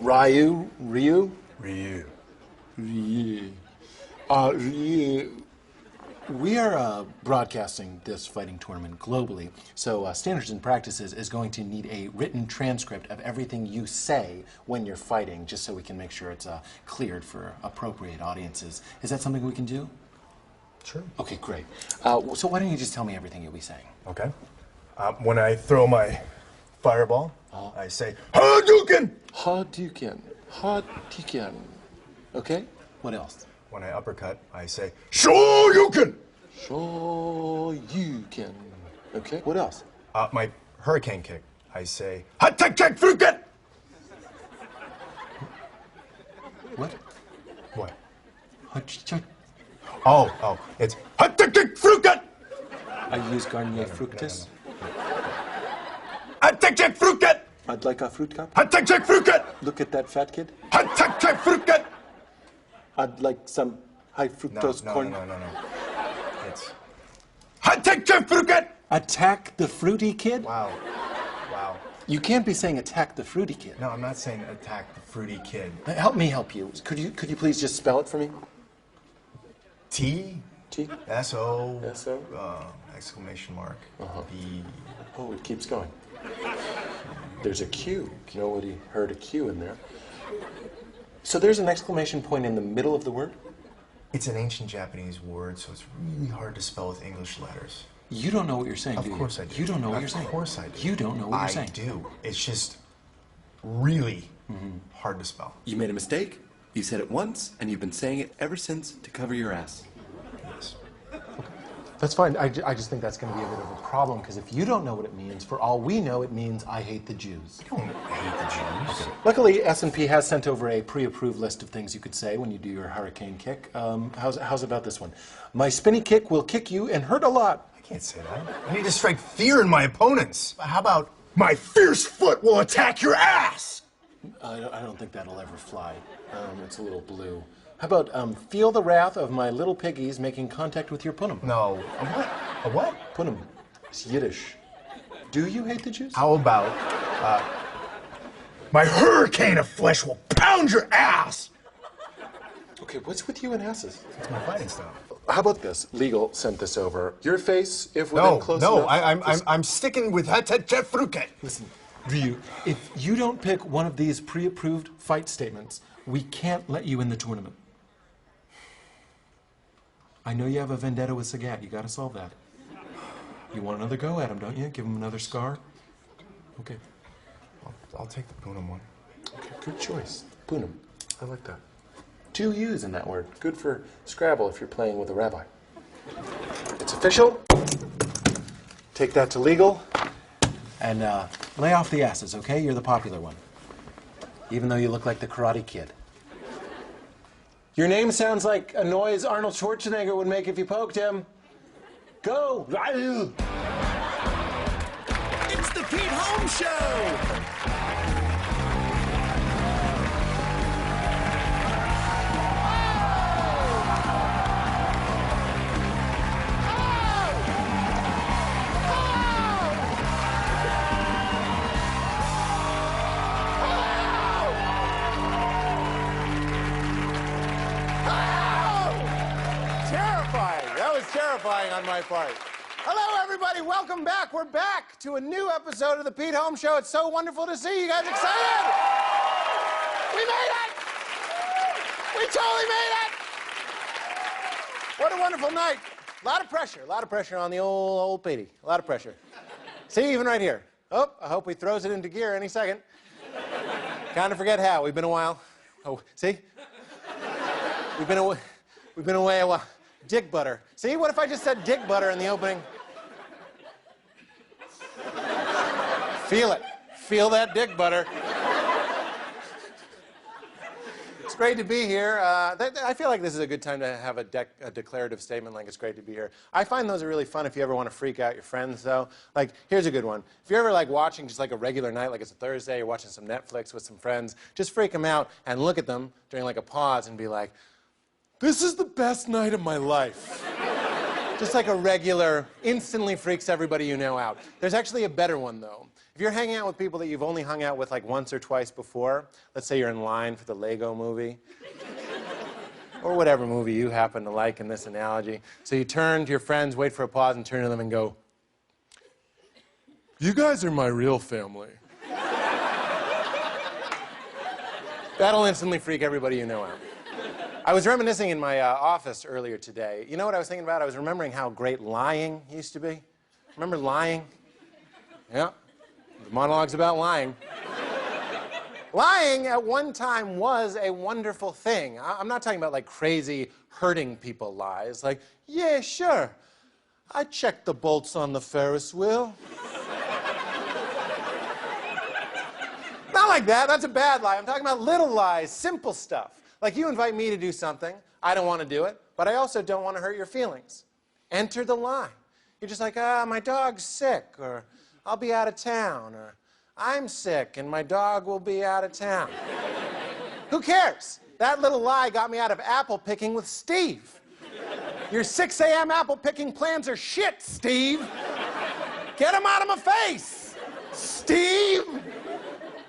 Ryu? Ryu. Ryu. We are broadcasting this fighting tournament globally, so Standards and Practices is going to need a written transcript of everything you say when you're fighting, just so we can make sure it's cleared for appropriate audiences. Is that something we can do? Sure. Okay, great. So why don't you just tell me everything you'll be saying? Okay. When I throw my fireball, I say, Hadouken! Hadouken. Hadouken. Okay, what else? When I uppercut, I say, Shoryuken! Shoryuken. Okay, what else? My hurricane kick, I say, Hatekekfuken! What? What? Hachchak. Oh, it's Hatekekfuken! I use Garnier Fructis. Hatekekfuken! I'd like a fruit cup. Hatekekfuken! Look at that fat kid. Hatekekfuken! I'd like some high fructose corn. No. It's Hatekekfuken! Attack the fruity kid? Wow. You can't be saying attack the fruity kid. No, I'm not saying attack the fruity kid. Help me help you. Could you please just spell it for me? T. T. S-O. S-O. Exclamation mark. B. Oh, it keeps going. There's a Q. Nobody heard a Q in there. So there's an exclamation point in the middle of the word? It's an ancient Japanese word, so it's really hard to spell with English letters. You don't know what you're saying, do you? Of course I do. You don't know what you're saying. Of course I do. You don't know what you're saying. I do. It's just really hard to spell. You made a mistake, you said it once, and you've been saying it ever since to cover your ass. Yes. That's fine. I just think that's going to be a bit of a problem, because if you don't know what it means, for all we know, it means I hate the Jews. I don't hate the Jews. Luckily, S&P has sent over a pre-approved list of things you could say when you do your hurricane kick. How's about this one? My spinny kick will kick you and hurt a lot. I can't say that. I need to strike fear in my opponents. How about my fierce foot will attack your ass? I don't think that'll ever fly. It's a little blue. How about feel the wrath of my little piggies making contact with your punum? No. A what? Punum. It's Yiddish. Do you hate the Jews? How about my hurricane of flesh will pound your ass? Okay, what's with you and asses? It's my fighting style. How about this? Legal sent this over. Your face, if within close enough. I'm sticking with Hatekekfuken. Listen, Ryu, if you don't pick one of these pre-approved fight statements, we can't let you in the tournament. I know you have a vendetta with Sagat. You gotta solve that. You want another go at him, don't you? Give him another scar? Okay. I'll take the Poonam one. Okay, good choice. Poonam. I like that. 2 U's in that word. Good for Scrabble if you're playing with a rabbi. It's official. Take that to legal. And lay off the asses, okay? You're the popular one. Even though you look like the Karate Kid. Your name sounds like a noise Arnold Schwarzenegger would make if you poked him. Go! It's the Pete Holmes Show! Terrifying on my part. Hello, everybody. Welcome back. We're back to a new episode of the Pete Holmes Show. It's so wonderful to see you guys excited. We made it. We totally made it. What a wonderful night. A lot of pressure on the old Petey. A lot of pressure. See, even right here. Oh, I hope he throws it into gear any second. Kind of forget how. We've been a while. Oh, see? We've been away a while. Dick butter. See, what if I just said dick butter in the opening? Feel it. Feel that dick butter. It's great to be here. I feel like this is a good time to have a declarative statement like it's great to be here. I find those are really fun if you ever want to freak out your friends, though. Like, here's a good one. If you're ever, like, watching just like a regular night, like it's a Thursday, you're watching some Netflix with some friends, just freak them out and look at them during, like, a pause and be like, this is the best night of my life. Just like a regular, instantly freaks everybody you know out. There's actually a better one, though. If you're hanging out with people that you've only hung out with like once or twice before, let's say you're in line for the Lego movie, or whatever movie you happen to like in this analogy. So you turn to your friends, wait for a pause, and turn to them and go, "You guys are my real family." That'll instantly freak everybody you know out. I was reminiscing in my office earlier today. You know what I was thinking about? I was remembering how great lying used to be. Remember lying? Yeah. The monologue's about lying. Lying at one time was a wonderful thing. I'm not talking about like crazy hurting people lies. Like, yeah, sure. I checked the bolts on the Ferris wheel. Not like that. That's a bad lie. I'm talking about little lies, simple stuff. Like you invite me to do something. I don't want to do it, but I also don't want to hurt your feelings. Enter the lie. You're just like, my dog's sick, or I'll be out of town, or I'm sick and my dog will be out of town. Who cares? That little lie got me out of apple picking with Steve. Your 6 a.m. apple picking plans are shit, Steve. Get them out of my face, Steve.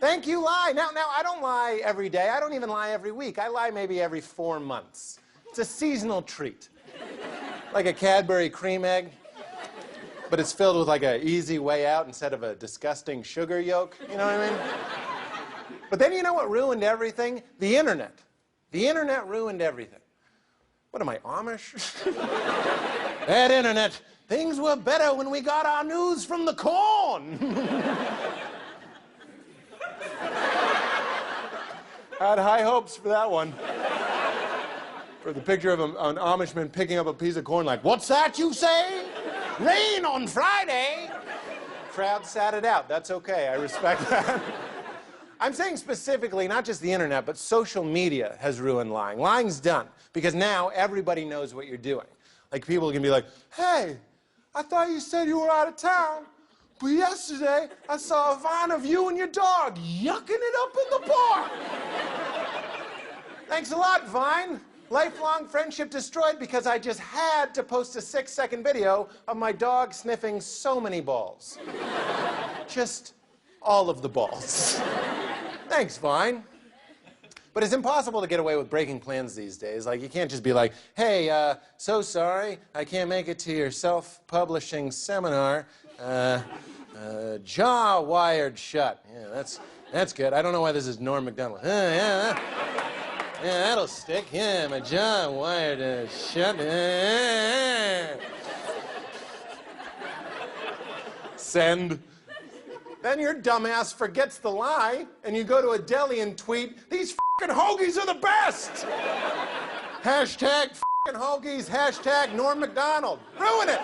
Thank you, lie. Now, I don't lie every day. I don't even lie every week. I lie maybe every 4 months. It's a seasonal treat. Like a Cadbury cream egg, but it's filled with like an easy way out instead of a disgusting sugar yolk. You know what I mean? But then you know what ruined everything? The internet. The internet ruined everything. What am I, Amish? That internet. Things were better when we got our news from the corn. Had high hopes for that one. For the picture of an Amishman picking up a piece of corn like, "What's that you say? Rain on Friday." Crowd sat it out. That's okay. I respect that. I'm saying specifically, not just the internet, but social media has ruined lying. Lying's done because now everybody knows what you're doing. Like people can be like, "Hey, I thought you said you were out of town, but yesterday I saw a vine of you and your dog yucking it up in the park." Thanks a lot, Vine. Lifelong friendship destroyed because I just had to post a 6-second video of my dog sniffing so many balls. Just all of the balls. Thanks, Vine. But it's impossible to get away with breaking plans these days. Like, you can't just be like, "Hey, so sorry, I can't make it to your self-publishing seminar. Jaw wired shut." Yeah, that's good. I don't know why this is Norm Macdonald. Yeah, that'll stick. Yeah, my jaw wired shut. Send. Then your dumbass forgets the lie, and you go to a deli and tweet, "These f***ing hoagies are the best!" Hashtag f***ing hoagies, hashtag Norm Macdonald. Ruin it.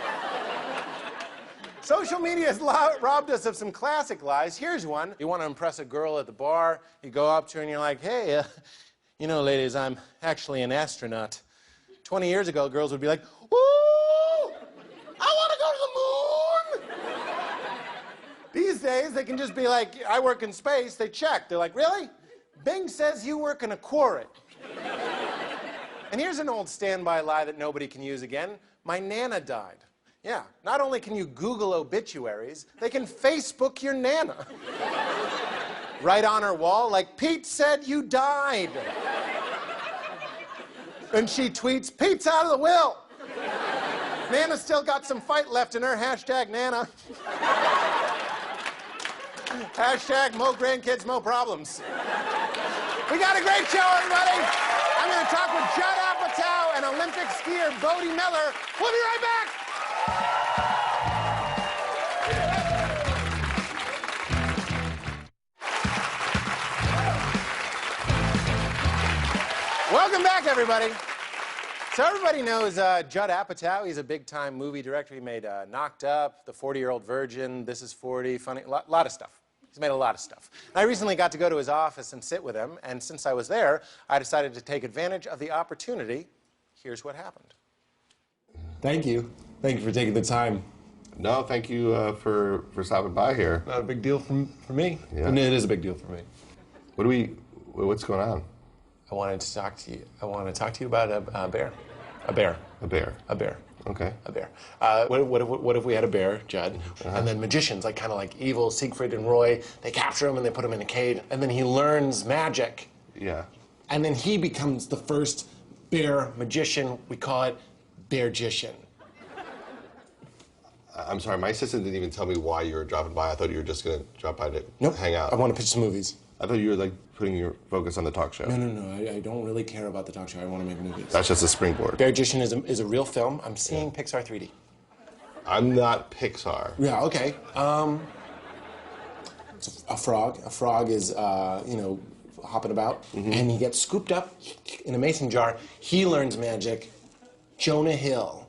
Social media has robbed us of some classic lies. Here's one. You want to impress a girl at the bar, you go up to her and you're like, "Hey, you know, ladies, I'm actually an astronaut." 20 years ago, girls would be like, "Woo! I want to go to the moon!" These days, they can just be like, "I work in space." They check. They're like, "Really? Bing says you work in a quarry." And here's an old standby lie that nobody can use again. My Nana died. Yeah, not only can you Google obituaries, they can Facebook your Nana. Right on her wall, like, "Pete said you died." And she tweets, "Pete's out of the will." Nana's still got some fight left in her, hashtag Nana. Hashtag mo grandkids, mo problems. We got a great show, everybody. I'm going to talk with Judd Apatow and Olympic skier Bode Miller. We'll be right back. Welcome back, everybody. So everybody knows Judd Apatow. He's a big-time movie director. He made Knocked Up, The 40-Year-Old Virgin, This Is 40, funny, a lot of stuff. He's made a lot of stuff. And I recently got to go to his office and sit with him, and since I was there, I decided to take advantage of the opportunity. Here's what happened. Thank you. Thank you for taking the time. No, thank you for stopping by here. Not a big deal for me. Yeah. And it is a big deal for me. What's going on? I wanted to talk to you. I want to talk to you about a bear. A bear. A bear. A bear. Okay. A bear. What if we had a bear, Judd, and then magicians, like kind of like evil Siegfried and Roy, they capture him and they put him in a cage, and then he learns magic. Yeah. And then he becomes the first bear magician. We call it Beargician. I'm sorry, my assistant didn't even tell me why you were dropping by. I thought you were just going to drop by to hang out. I want to pitch some movies. I thought you were like putting your focus on the talk show. No. I don't really care about the talk show. I want to make movies. That's just a springboard. Beargician is a real film. I'm seeing Pixar 3D. I'm not Pixar. Yeah, okay. It's a frog. A frog is, hopping about, and he gets scooped up in a mason jar. He learns magic. Jonah Hill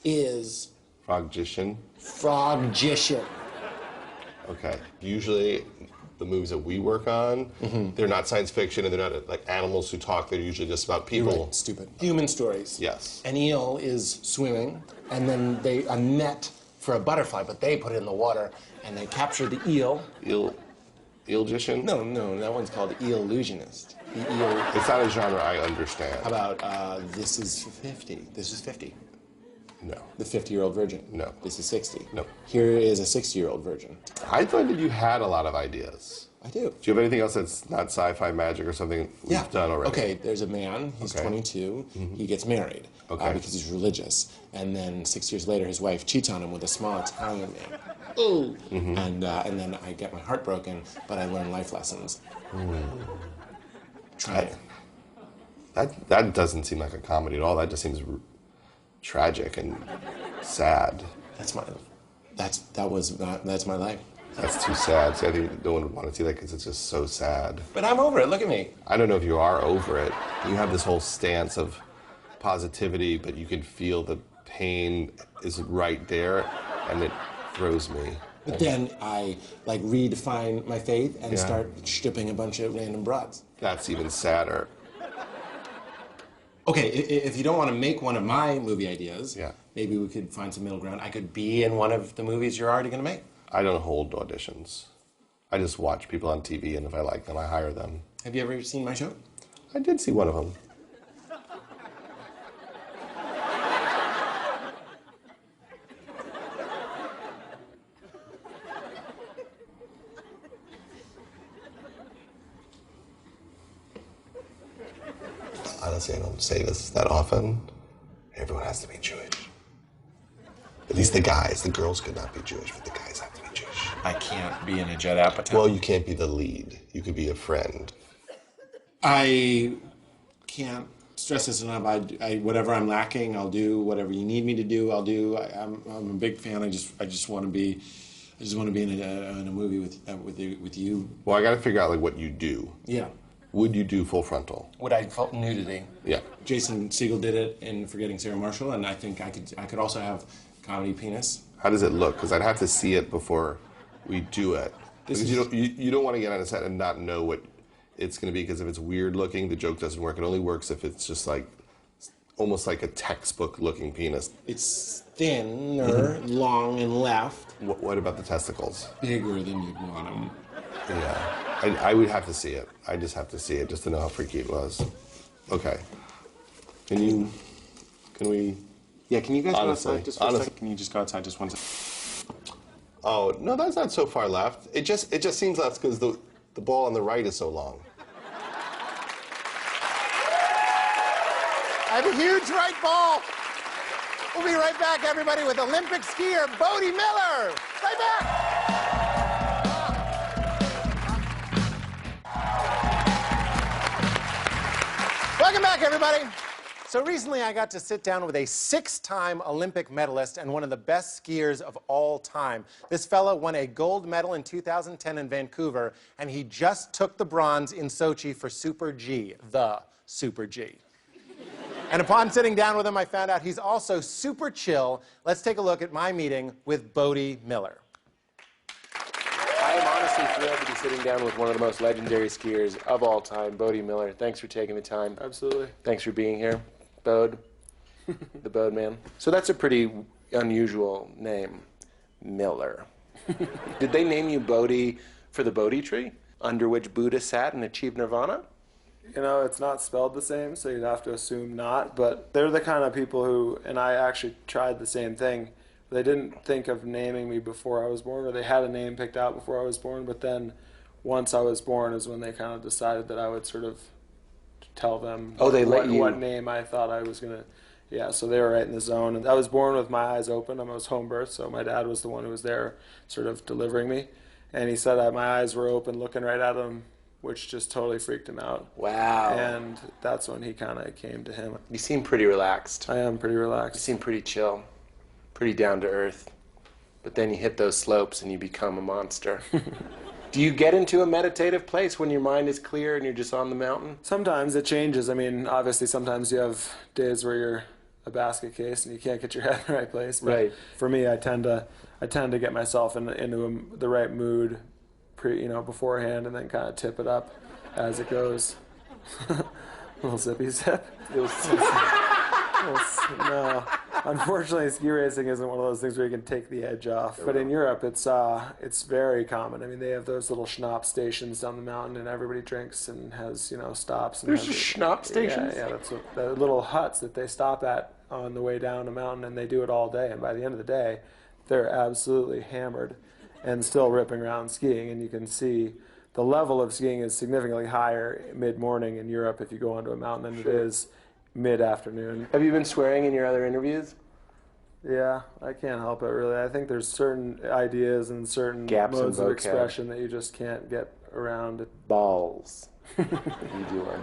is Frogician. Frogician. Okay. Usually, the movies that we work on, they're not science fiction and they're not like animals who talk. They're usually just about people. You're right, stupid. Human stories. Yes. An eel is swimming, and then a net for a butterfly, but they put it in the water, and they capture the eel. Eelgician? No, that one's called Eel-illusionist. The eel. It's not a genre I understand. How about This is 50? This is 50. No. The 50-year-old virgin. No. This is 60. No. Here is a 60-year-old virgin. I thought that you had a lot of ideas. I do. Do you have anything else that's not sci-fi magic or something we've done already? Okay, there's a man, he's 22, he gets married because he's religious, and then 6 years later his wife cheats on him with a small Italian man. Ooh! And then I get my heart broken, but I learn life lessons. Try it. That doesn't seem like a comedy at all. That just seems tragic and sad. That's my life. That's too sad. See, I think no one would want to see that because it's just so sad. But I'm over it, look at me. I don't know if you are over it. You have this whole stance of positivity, but you can feel the pain is right there, and it throws me. But then I redefine my faith and start stripping a bunch of random broads. That's even sadder. Okay, if you don't want to make one of my movie ideas, maybe we could find some middle ground. I could be in one of the movies you're already going to make. I don't hold auditions. I just watch people on TV, and if I like them, I hire them. Have you ever seen my show? I did see one of them. Honestly, I don't say this that often. Everyone has to be Jewish. At least the guys. The girls could not be Jewish, but the guys have to be Jewish. I can't be in a Judd Apatow. Well, you can't be the lead. You could be a friend. I can't stress this enough. Whatever I'm lacking, I'll do. Whatever you need me to do, I'll do. I'm a big fan. I just want to be in a movie with you. Well, I got to figure out what you do. Yeah. Would you do full frontal? Would I nudity? Yeah. Jason Segel did it in Forgetting Sarah Marshall, and I think I could also have comedy penis. How does it look? Because I'd have to see it before we do it. Because you don't want to get on a set and not know what it's going to be, because if it's weird looking, the joke doesn't work. It only works if it's just almost like a textbook looking penis. It's thinner, long, and left. What about the testicles? Bigger than you'd want them. Yeah. I would have to see it. I just have to see it just to know how freaky it was. Okay. Can we... Yeah, can you guys Honestly, go outside just for a second? Can you just go outside just one second? Oh, no, that's not so far left. It just seems left because the ball on the right is so long. I have a huge right ball. We'll be right back, everybody, with Olympic skier Bode Miller. Right back. Welcome back, everybody. So recently I got to sit down with a 6-time Olympic medalist and one of the best skiers of all time. This fella won a gold medal in 2010 in Vancouver, and he just took the bronze in Sochi for Super G, the Super G. And upon sitting down with him, I found out he's also super chill. Let's take a look at my meeting with Bode Miller. I am honestly thrilled to be sitting down with one of the most legendary skiers of all time, Bode Miller. Thanks for taking the time. Absolutely. Thanks for being here, Bode, the Bode man. So that's a pretty unusual name, Miller. Did they name you Bode for the Bodhi tree, under which Buddha sat and achieved nirvana? You know, it's not spelled the same, so you'd have to assume not. But they're the kind of people who, and I actually tried the same thing. They didn't think of naming me before I was born, or they had a name picked out before I was born. But then, once I was born, is when they kind of decided that I would sort of tell them what name I thought I was gonna. Yeah, so they were right in the zone. And I was born with my eyes open. I was home birth, so my dad was the one who was there, sort of delivering me. And he said that my eyes were open, looking right at him, which just totally freaked him out. Wow. And that's when he kind of came to him. You seem pretty relaxed. I am pretty You relaxed. seem pretty chill, pretty down to earth. But then you hit those slopes and you become a monster. Do you get into a meditative place when your mind is clear and you're just on the mountain? Sometimes it changes. I mean, obviously sometimes you have days where you're a basket case and you can't get your head in the right place. But right. For me, I tend to get myself into the right mood beforehand, and then kind of tip it up as it goes. Little zippy zip. No, unfortunately, ski racing isn't one of those things where you can take the edge off. But in Europe, it's very common. I mean, they have those little schnapps stations down the mountain, and everybody drinks and has stops. And There's just schnapps stations? Yeah, that's what the little huts that they stop at on the way down the mountain, and they do it all day. And by the end of the day, they're absolutely hammered and still ripping around skiing, and you can see the level of skiing is significantly higher mid-morning in Europe if you go onto a mountain than it is mid-afternoon. Have you been swearing in your other interviews? Yeah, I can't help it, really. I think there's certain ideas and certain Gaps modes in of vocab. expression that you just can't get around. Balls. You do one.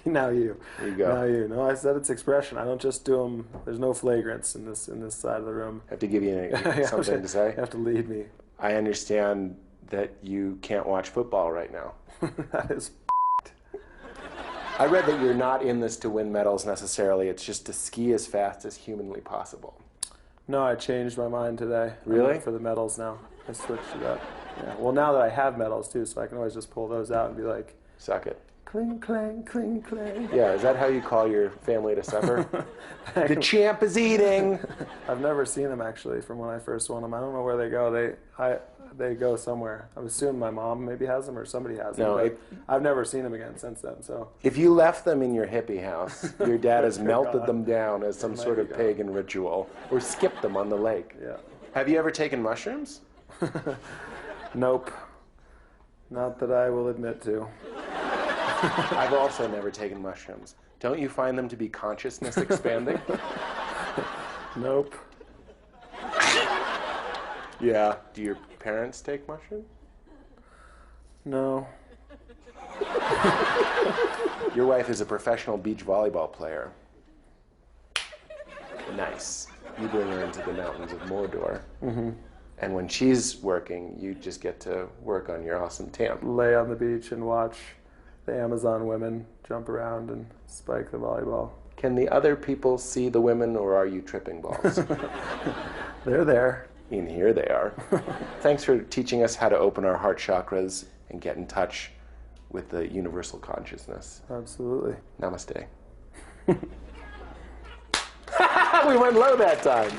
Now you. There you go. Now you. No, I said it's expression. I don't just do them. There's no flagrants in this side of the room. I have to give you something to say. You have to lead me. I understand that you can't watch football right now. That is I read that you're not in this to win medals necessarily. It's just to ski as fast as humanly possible. No, I changed my mind today. Really? For the medals now. I switched it up. Yeah. Well, now that I have medals, too, so I can always just pull those out and be like, Suck it. cling, clang, cling, clang. Yeah, is that how you call your family to supper? The champ is eating. I've never seen them, actually, from when I first won them. I don't know where they go. They go somewhere. I assume my mom maybe has them or somebody has them. No, I've never seen them again since then. So if you left them in your hippie house, your dad has melted God. them down as some sort of pagan ritual, or skipped them on the lake. Yeah. Have you ever taken mushrooms? Nope. Not that I will admit to. I've also never taken mushrooms. Don't you find them to be consciousness expanding? Nope. Yeah. Do your parents take mushrooms? No. Your wife is a professional beach volleyball player. Nice. You bring her into the mountains of Mordor. Mm-hmm. And when she's working, you just get to work on your awesome tam. Lay on the beach and watch the Amazon women jump around and spike the volleyball. Can the other people see the women, or are you tripping balls? They're there. In here they are. Thanks for teaching us how to open our heart chakras and get in touch with the universal consciousness. Absolutely. Namaste. We went low that time.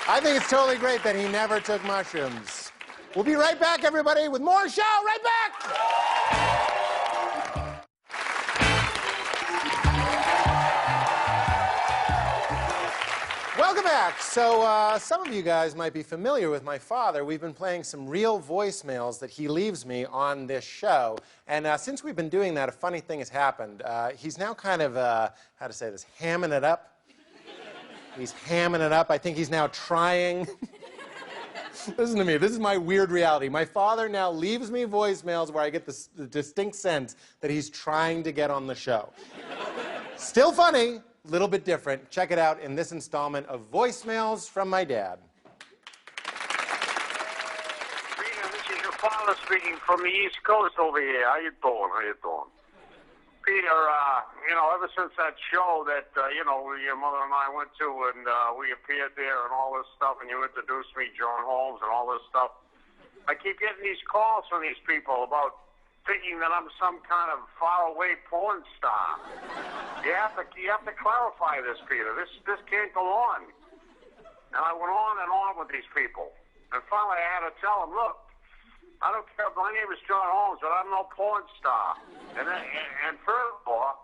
I think it's totally great that he never took mushrooms. We'll be right back, everybody, with more show. Right back! Welcome back. So some of you guys might be familiar with my father. We've been playing some real voicemails that he leaves me on this show. And since we've been doing that, a funny thing has happened. He's now kind of, how to say this, hamming it up. He's hamming it up. I think he's now trying. Listen to me. This is my weird reality. My father now leaves me voicemails where I get the distinct sense that he's trying to get on the show. Still funny, a little bit different. Check it out in this installment of Voicemails from My Dad. Peter, this is your father speaking from the East Coast over here. How you doing? How you doing? Peter, ever since that show that, your mother and I went to and we appeared there and all this stuff and you introduced me, John Holmes, and all this stuff, I keep getting these calls from these people about thinking that I'm some kind of faraway porn star. You have to clarify this, Peter. This can't go on. And I went on and on with these people. And finally I had to tell them, look, I don't care. My name is John Holmes, but I'm no porn star. And furthermore,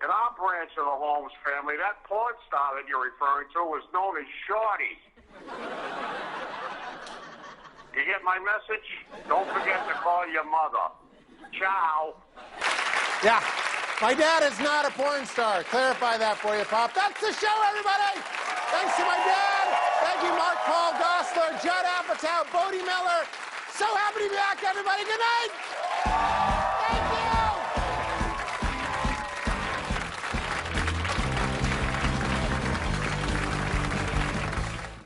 in our branch of the Holmes family, that porn star that you're referring to was known as Shorty. You get my message? Don't forget to call your mother. Ciao. Yeah. My dad is not a porn star. Clarify that for you, Pop. That's the show, everybody. Thanks to my dad. Thank you, Mark Paul Gosselaar, Judd Apatow, Bode Miller. So happy to be back, everybody. Good night.